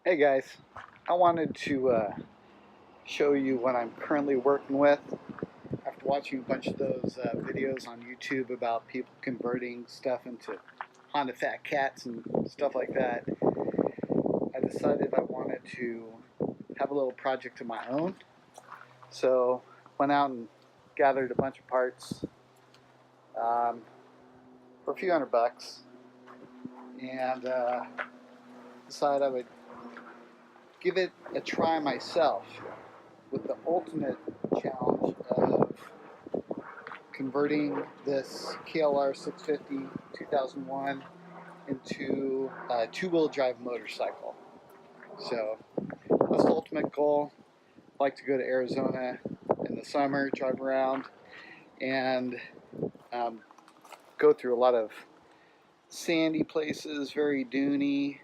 Hey guys, I wanted to show you what I'm currently working with. After watching a bunch of those videos on YouTube about people converting stuff into Honda Fat Cats and stuff like that, I decided I wanted to have a little project of my own. So went out and gathered a bunch of parts for a few $100 and decided I would give it a try myself with the ultimate challenge of converting this KLR 650 2001 into a two-wheel drive motorcycle. So that's the ultimate goal. I like to go to Arizona in the summer, drive around, and go through a lot of sandy places, very duney,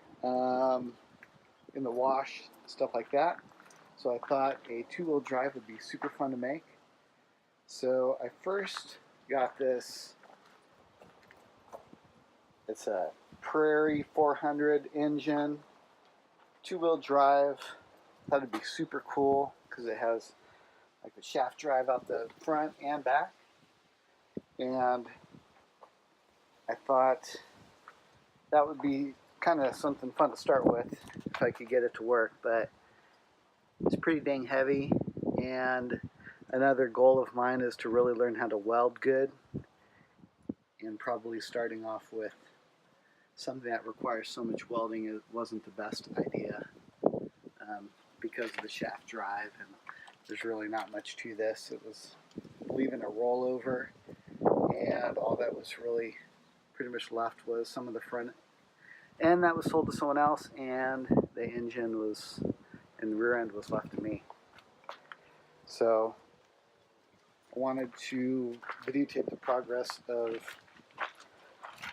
in the wash, stuff like that. So I thought a two-wheel drive would be super fun to make. So I first got this. It's a Prairie 400 engine, two-wheel drive. Thought it'd be super cool because it has like the shaft drive out the front and back. And I thought that would be kind of something fun to start with if I could get it to work. But it's pretty dang heavy, and another goal of mine is to really learn how to weld good, and probably starting off with something that requires so much welding it wasn't the best idea because of the shaft drive, and there's really not much to this. It was leaving a rollover, and all that was really pretty much left was some of the front end that was sold to someone else, and the engine was, and the rear end was left to me. So I wanted to videotape the progress of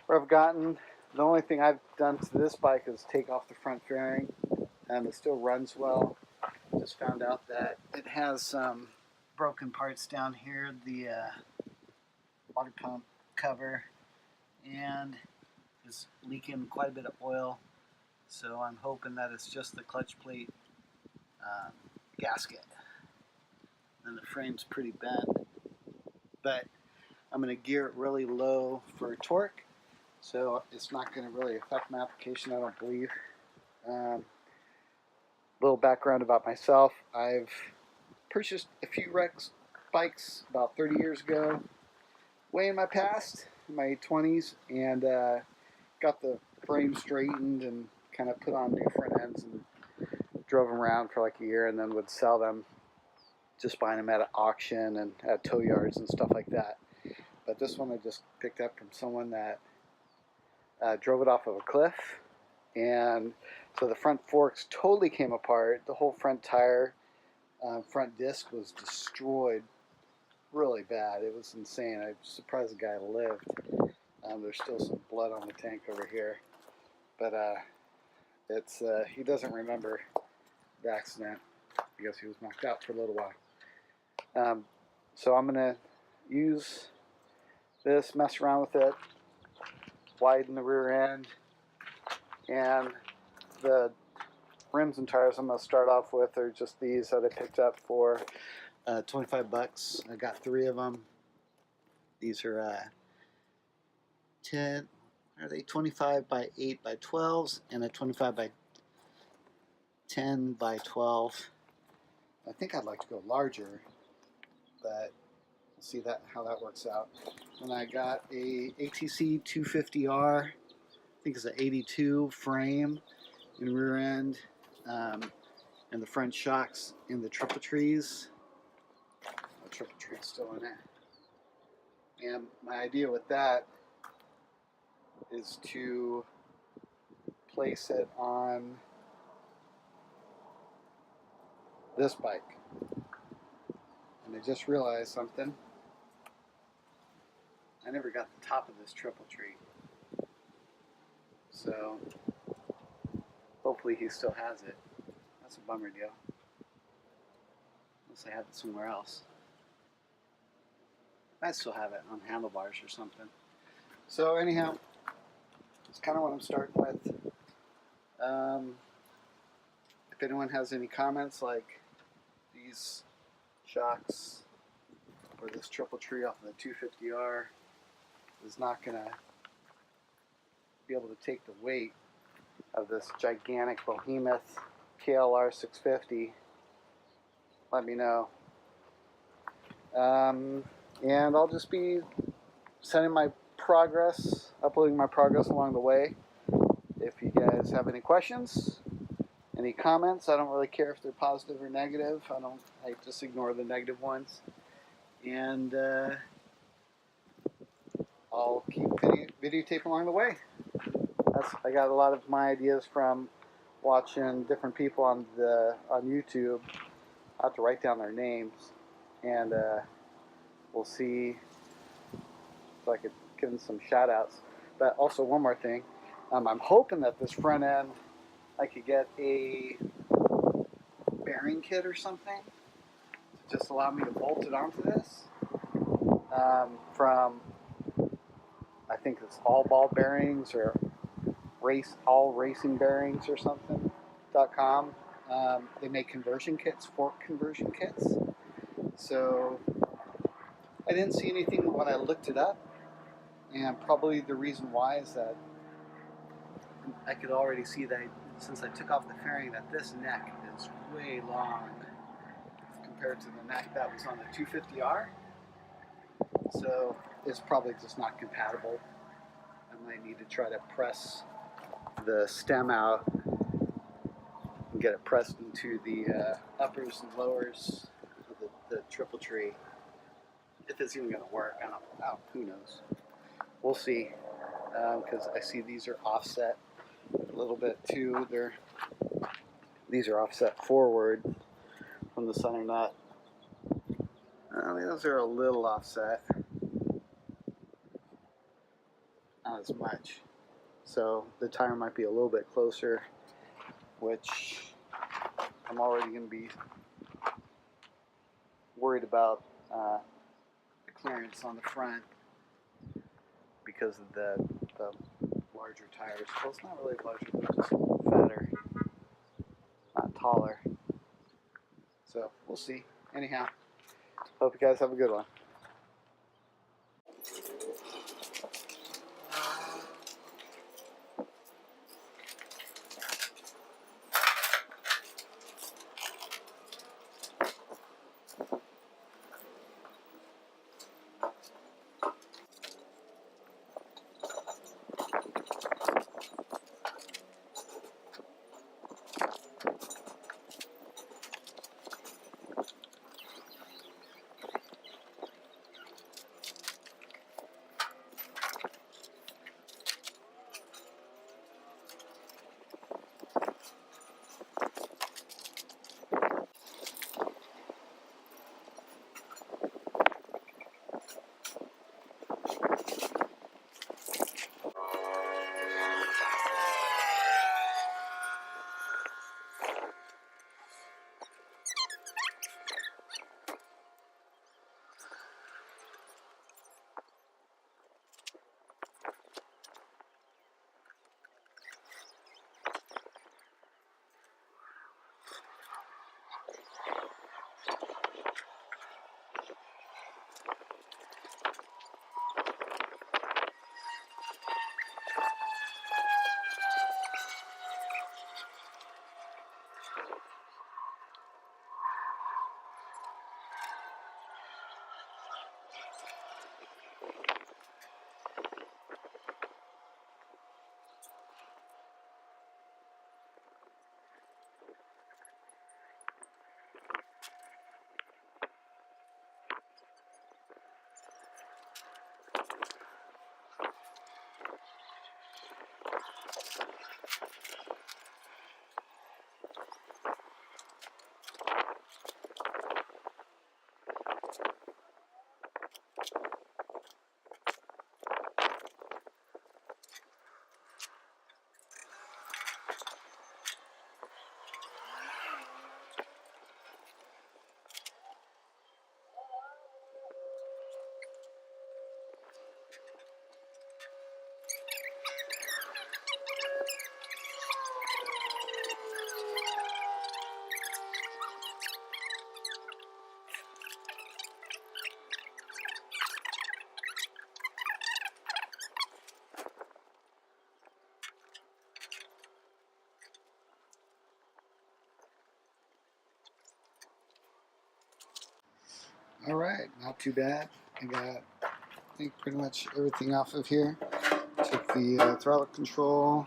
where I've gotten. The only thing I've done to this bike is take off the front fairing. It still runs well. Just found out that it has some broken parts down here, the water pump cover, and is leaking quite a bit of oil. So I'm hoping that it's just the clutch plate gasket. And the frame's pretty bent, but I'm going to gear it really low for torque, so it's not going to really affect my application, I don't believe. Little background about myself: I've purchased a few Rex bikes about 30 years ago, way in my past, in my 20s, and got the frame straightened and kind of put on new front ends and drove them around for like a year, and then would sell them, just buying them at an auction and at tow yards and stuff like that. But this one I just picked up from someone that drove it off of a cliff, and so the front forks totally came apart. The whole front tire, front disc was destroyed really bad. It was insane. I'm surprised the guy lived. There's still some blood on the tank over here, but it's he doesn't remember the accident because he was knocked out for a little while. So I'm gonna use this, mess around with it, widen the rear end, and the rims and tires I'm going to start off with are just these that I picked up for $25. I got 3 of them. These are 10, are they 25 by 8 by 12s, and a 25 by 10 by 12. I think I'd like to go larger, but we'll see how that works out. And I got a ATC 250R, I think it's an 82 frame and rear end, and the front shocks in the triple trees. The triple tree's still in it. And my idea with that is to place it on this bike. And I just realized something. I never got the top of this triple tree. So hopefully he still has it. That's a bummer deal. Unless I have it somewhere else. I still have it on handlebars or something. So anyhow, that's kind of what I'm starting with. if anyone has any comments, like these shocks or this triple tree off of the 250R is not going to be able to take the weight of this gigantic behemoth KLR 650, let me know. And I'll just be sending my progress, uploading my progress along the way. If you guys have any questions, any comments, I don't really care if they're positive or negative. I just ignore the negative ones. And I'll keep videotape along the way. I got a lot of my ideas from watching different people on YouTube. I have to write down their names, and we'll see if I could give them some shout outs. But also one more thing, I'm hoping that this front end I could get a bearing kit or something to just allow me to bolt it onto this from, I think it's All Ball Bearings or All Racing Bearings or something .com. They make conversion kits, fork conversion kits. So I didn't see anything when I looked it up, and probably the reason why is that I could already see that since I took off the fairing that this neck is way long compared to the neck that was on the 250R. So it's probably just not compatible. I might need to try to press the stem out and get it pressed into the uppers and lowers of the triple tree. If it's even going to work, I don't know. Who knows? We'll see. Because I see these are offset a little bit too. These are offset forward from the center nut. I mean, those are a little offset. Not as much. So the tire might be a little bit closer, which I'm already going to be worried about the clearance on the front because of the larger tires. Well, it's not really larger, but just fatter, not taller. So we'll see. Anyhow, hope you guys have a good one. Alright, not too bad. I got, I think, pretty much everything off of here. Took the throttle control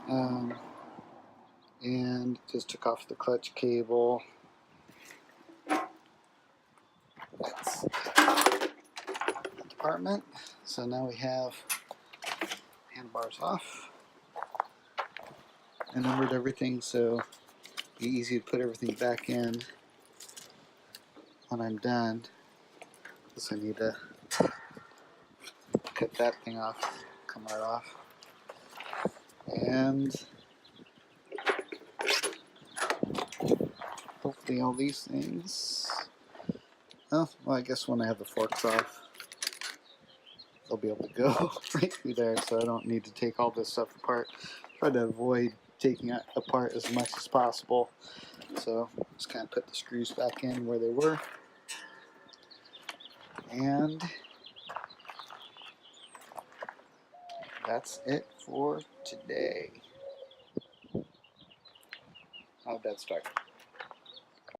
and just took off the clutch cable. That's the department. So now we have handlebars off. I numbered everything so it'll be easy to put everything back in when I'm done. Guess I need to cut that thing off, come right off. And hopefully all these things, oh, well, I guess when I have the forks off, they'll be able to go right through there, so I don't need to take all this stuff apart. Try to avoid taking it apart as much as possible. So just kind of put the screws back in where they were. And that's it for today. How'd that start?